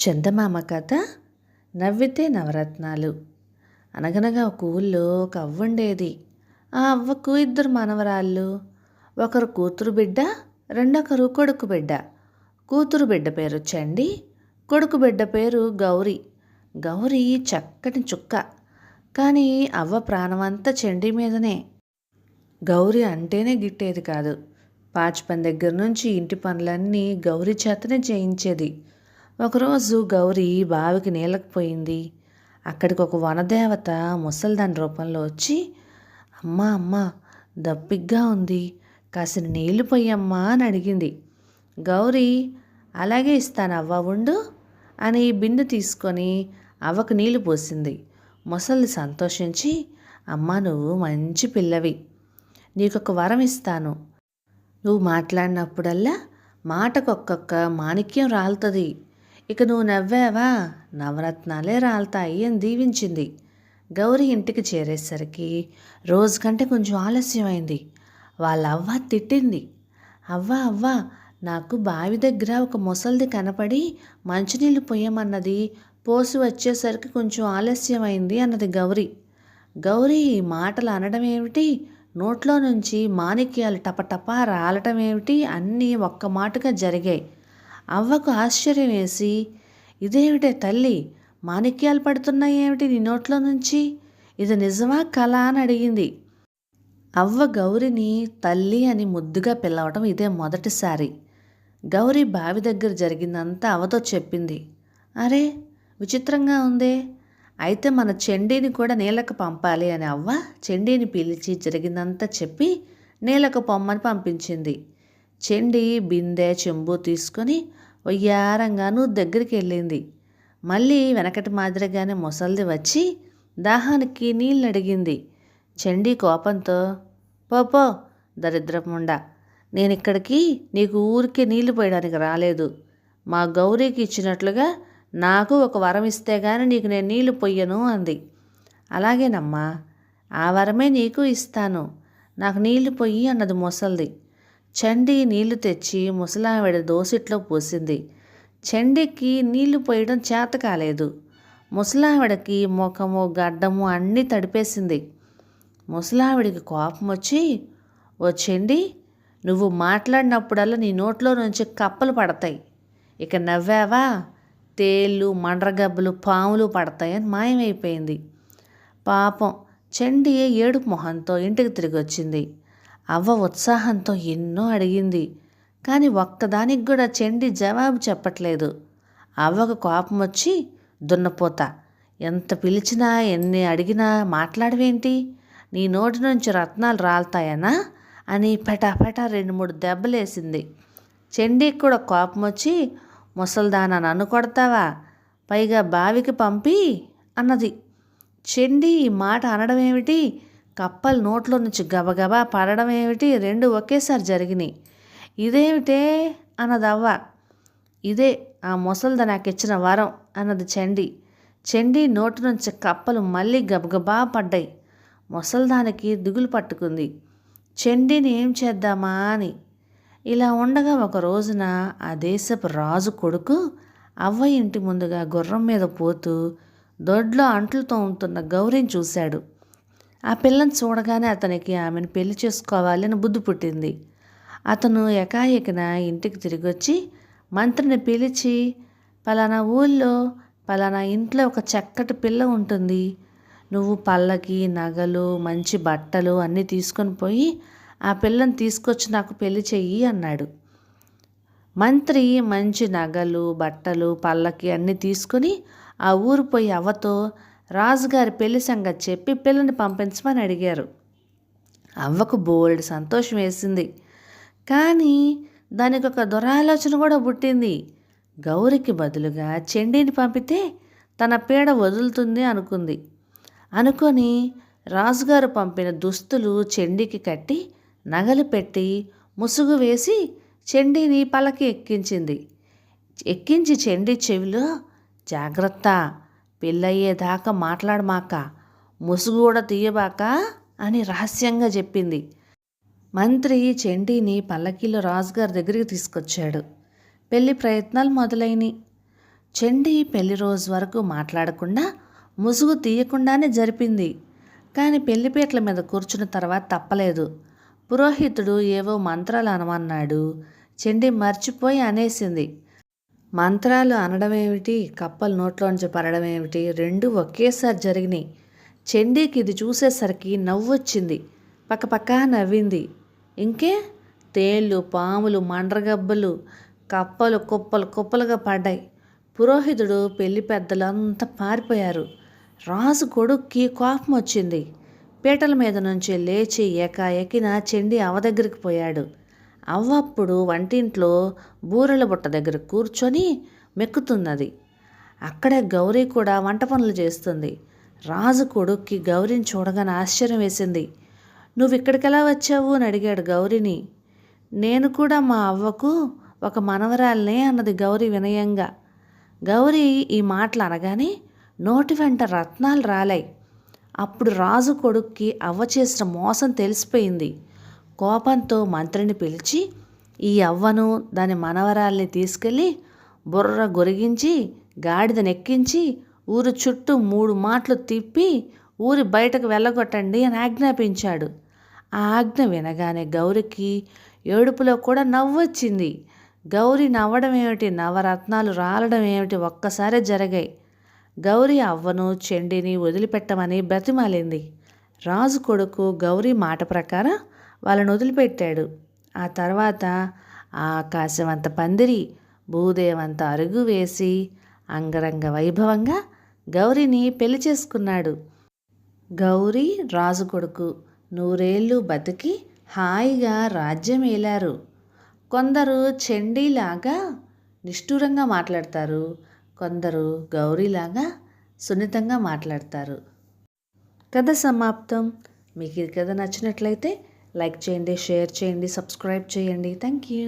చందమామ కథ నవ్వితే నవరత్నాలు. అనగనగా ఒక ఊళ్ళో ఒక అవ్వ ఉండేది. ఆ అవ్వకు ఇద్దరు మనవరాళ్ళు. ఒకరు కూతురు బిడ్డ, రెండొకరు కొడుకు బిడ్డ. కూతురు బిడ్డ పేరు చండి, కొడుకు బిడ్డ పేరు గౌరీ. గౌరీ చక్కటి చుక్క, కానీ అవ్వ ప్రాణమంతా చండి మీదనే. గౌరీ అంటేనే గిట్టేది కాదు. పాచిపని దగ్గర నుంచి ఇంటి పనులన్నీ గౌరీ చేతనే చేయించేది. ఒకరోజు గౌరీ బావికి నీళ్ళకి పోయింది. అక్కడికి ఒక వనదేవత ముసల్దాని రూపంలో వచ్చి, అమ్మా అమ్మా, దప్పిగ్గా ఉంది, కాసిన నీళ్లు పొయ్యమ్మా అని అడిగింది. గౌరీ, అలాగే ఇస్తాను అవ్వ, ఉండు అని బిందె తీసుకొని అవ్వకు నీళ్లు పోసింది. ముసలిది సంతోషించి, అమ్మా నువ్వు మంచి పిల్లవి, నీకొక వరం ఇస్తాను. నువ్వు మాట్లాడినప్పుడల్లా మాటకొక్కొక్క మాణిక్యం రాలుతుంది. ఇక నువ్వు నవ్వావా నవరత్నాలే రాలుతాయి అని దీవించింది. గౌరీ ఇంటికి చేరేసరికి రోజు కంటే కొంచెం ఆలస్యమైంది. వాళ్ళ అవ్వ తిట్టింది. అవ్వ అవ్వ, నాకు బావి దగ్గర ఒక ముసలిది కనపడి మంచినీళ్ళు పొయ్యమన్నది, పోసి వచ్చేసరికి కొంచెం ఆలస్యమైంది అన్నది గౌరీ. గౌరీ ఈ మాటలు అనడం ఏమిటి, నోట్లో నుంచి మాణిక్యాలు టపటపా రాలటం ఏమిటి, అన్నీ ఒక్క మాటగా జరిగాయి. అవ్వకు ఆశ్చర్యం వేసి, ఇదేమిటే తల్లి, మాణిక్యాలు పడుతున్నాయి ఏమిటి నీ నోట్లో నుంచి, ఇది నిజమా కళ అని అడిగింది. అవ్వ గౌరిని తల్లి అని ముద్దుగా పిలవటం ఇదే మొదటిసారి. గౌరీ బావి దగ్గర జరిగిందంతా అవ్వతో చెప్పింది. అరే, విచిత్రంగా ఉందే, అయితే మన చండీని కూడా నీళ్ళకు పంపాలి అని అవ్వ చండీని పిలిచి జరిగిందంతా చెప్పి నీళ్ళకు పొమ్మని పంపించింది. చండి బిందె చెంబు తీసుకొని వయ్యారంగా నూరు దగ్గరికి వెళ్ళింది. మళ్ళీ వెనకటి మాదిరిగానే ముసలిది వచ్చి దాహానికి నీళ్ళు అడిగింది. చండి కోపంతో, పోపో దరిద్రముండా, నేనిక్కడికి నీకు ఊరికే నీళ్లు పోయడానికి రాలేదు. మా గౌరీకి ఇచ్చినట్లుగా నాకు ఒక వరం ఇస్తే గాని నీకు నేను నీళ్లు పొయ్యను అంది. అలాగేనమ్మా, ఆ వరమే నీకు ఇస్తాను, నాకు నీళ్లు పొయ్యి అన్నది ముసలిది. చండి నీళ్లు తెచ్చి ముసలావిడ దోసిట్లో పోసింది. చండికి నీళ్లు పోయడం చేత కాలేదు. ముసలావిడకి ముఖము గడ్డము అన్నీ తడిపేసింది. ముసలావిడికి కోపం వచ్చి, ఓ చండి, నువ్వు మాట్లాడినప్పుడల్లా నీ నోట్లో నుంచి కప్పలు పడతాయి, ఇక నవ్వావా తేళ్ళు మండ్రగబ్బలు పాములు పడతాయని మాయమైపోయింది. పాపం చండి ఏడుపు మొహంతో ఇంటికి తిరిగి వచ్చింది. అవ్వ ఉత్సాహంతో ఎన్నో అడిగింది, కానీ ఒక్కదానికి కూడా చండి జవాబు చెప్పట్లేదు. అవ్వకు కోపం వచ్చి, దున్నపోతా, ఎంత పిలిచినా ఎన్ని అడిగినా మాట్లాడవేంటి, నీ నోటి నుంచి రత్నాలు రాలుతాయనా అని పెటాపెటా 2-3 దెబ్బలేసింది. చండీకి కూడా కోపం వచ్చి, ముసల్దానా నన్ను కొడతావా, పైగా బావికి పంపి అన్నది. చండి ఈ మాట అనడం ఏమిటి, కప్పలు నోట్లో నుంచి గబగబా పడడం ఏమిటి, 2 ఒకేసారి జరిగినాయి. ఇదేమిటే అన్నదవ్వ. ఇదే ఆ ముసలిద నాకు ఇచ్చిన వరం అన్నది చండి. చండి నోటి నుంచి కప్పలు మళ్ళీ గబగబా పడ్డాయి. ముసల్దానికి దిగులు పట్టుకుంది, చండిని ఏం చేద్దామా అని. ఇలా ఉండగా ఒక రోజున ఆ దేశపు రాజు కొడుకు అవ్వ ఇంటి ముందుగా గుర్రం మీద పోతూ దొడ్లో అంట్లు తోముతున్న గౌరీని చూశాడు. ఆ పిల్లని చూడగానే అతనికి ఆమెను పెళ్లి చేసుకోవాలి అని బుద్ధి పుట్టింది. అతను ఎకాఎకిన ఇంటికి తిరిగి వచ్చి మంత్రిని పిలిచి, పలానా ఊళ్ళో పలానా ఇంట్లో ఒక చక్కటి పిల్ల ఉంటుంది, నువ్వు పళ్ళకి నగలు మంచి బట్టలు అన్నీ తీసుకొని పోయి ఆ పిల్లని తీసుకొచ్చి నాకు పెళ్లి చెయ్యి అన్నాడు. మంత్రి మంచి నగలు బట్టలు పళ్ళకి అన్నీ తీసుకొని ఆ ఊరు పోయి అవ్వతో రాజుగారి పెళ్లి సంగతి చెప్పి పిల్లని పంపించమని అడిగారు. అవ్వకు బోల్డ్ సంతోషం వేసింది, కానీ దానికి ఒక దురాలోచన కూడా పుట్టింది. గౌరికి బదులుగా చండీని పంపితే తన పీడ వదులుతుంది అనుకొని రాజుగారు పంపిన దుస్తులు చండీకి కట్టి నగలు పెట్టి ముసుగు వేసి చండీని పల్లకి ఎక్కించి చండీ చెవిలో, జాగ్రత్త, పెళ్ళయ్యేదాకా మాట్లాడమాక, ముసుగు కూడా తీయబాక అని రహస్యంగా చెప్పింది. మంత్రి చండీని పల్లకీలో రాజుగారి దగ్గరికి తీసుకొచ్చాడు. పెళ్లి ప్రయత్నాలు మొదలైనవి. చండి పెళ్లి రోజు వరకు మాట్లాడకుండా ముసుగు తీయకుండానే జరిపింది. కానీ పెళ్లిపీటల మీద కూర్చున్న తర్వాత తప్పలేదు. పురోహితుడు ఏవో మంత్రాలు అనమన్నాడు. చండి మర్చిపోయి అనేసింది. మంత్రాలు అనడమేమిటి, కప్పలు నోట్లోంచి పడడమేమిటి, రెండూ ఒకేసారి జరిగినాయి. చండీకి ఇది చూసేసరికి నవ్వొచ్చింది. పక్కపక్క నవ్వింది. ఇంకే తేళ్ళు, పాములు, మండ్రగబ్బలు, కప్పలు కుప్పలు కుప్పలుగా పడ్డాయి. పురోహితుడు పెళ్లి పెద్దలంతా పారిపోయారు. రాజు కొడుక్కి కోపం వచ్చింది. పీటల మీద నుంచి లేచి ఏకాఏకిన చండి అవ్వ దగ్గరికి పోయాడు. అవ్వప్పుడు వంటింట్లో బూరెల బుట్ట దగ్గర కూర్చొని మెక్కుతున్నది. అక్కడే గౌరీ కూడా వంట పనులు చేస్తుంది. రాజు కొడుక్కి గౌరీని చూడగానే ఆశ్చర్యం వేసింది. నువ్వు ఇక్కడికెలా వచ్చావు అని అడిగాడు గౌరీని. నేను కూడా మా అవ్వకు ఒక మనవరాలనే అన్నది గౌరీ వినయంగా. గౌరీ ఈ మాటలు అనగానే నోటి వెంట రత్నాలు రాలాయి. అప్పుడు రాజు కొడుక్కి అవ్వ చేసిన మోసం తెలిసిపోయింది. కోపంతో మంత్రిని పిలిచి ఈ అవ్వను దాని మనవరాల్ని తీసుకెళ్ళి బుర్ర గొరిగించి గాడిదనెక్కించి ఊరు చుట్టూ 3 మాటలు తిప్పి ఊరి బయటకు వెళ్ళగొట్టండి అని ఆజ్ఞాపించాడు. ఆ ఆజ్ఞ వినగానే గౌరికి ఏడుపులో కూడా నవ్వొచ్చింది. గౌరీ నవ్వడం ఏమిటి, నవరత్నాలు రాలడం ఏమిటి ఒక్కసారే జరిగాయి. గౌరీ అవ్వను చండిని వదిలిపెట్టమని బ్రతిమాలింది. రాజు కొడుకు గౌరీ మాట ప్రకారం వాళ్ళని వదిలిపెట్టాడు. ఆ తర్వాత ఆకాశమంత పందిరి, భూదేవంత అరుగు వేసి అంగరంగ వైభవంగా గౌరీని పెళ్లి చేసుకున్నాడు. గౌరీ రాజు కొడుకు 100 ఏళ్ళు బతికి హాయిగా రాజ్యం ఏలారు. కొందరు చండీలాగా నిష్ఠూరంగా మాట్లాడతారు, కొందరు గౌరీలాగా సున్నితంగా మాట్లాడతారు. కథ సమాప్తం. మీకు ఈ కథ నచ్చినట్లయితే లైక్ చేయండి, షేర్ చేయండి, సబ్స్క్రైబ్ చేయండి. Thank you.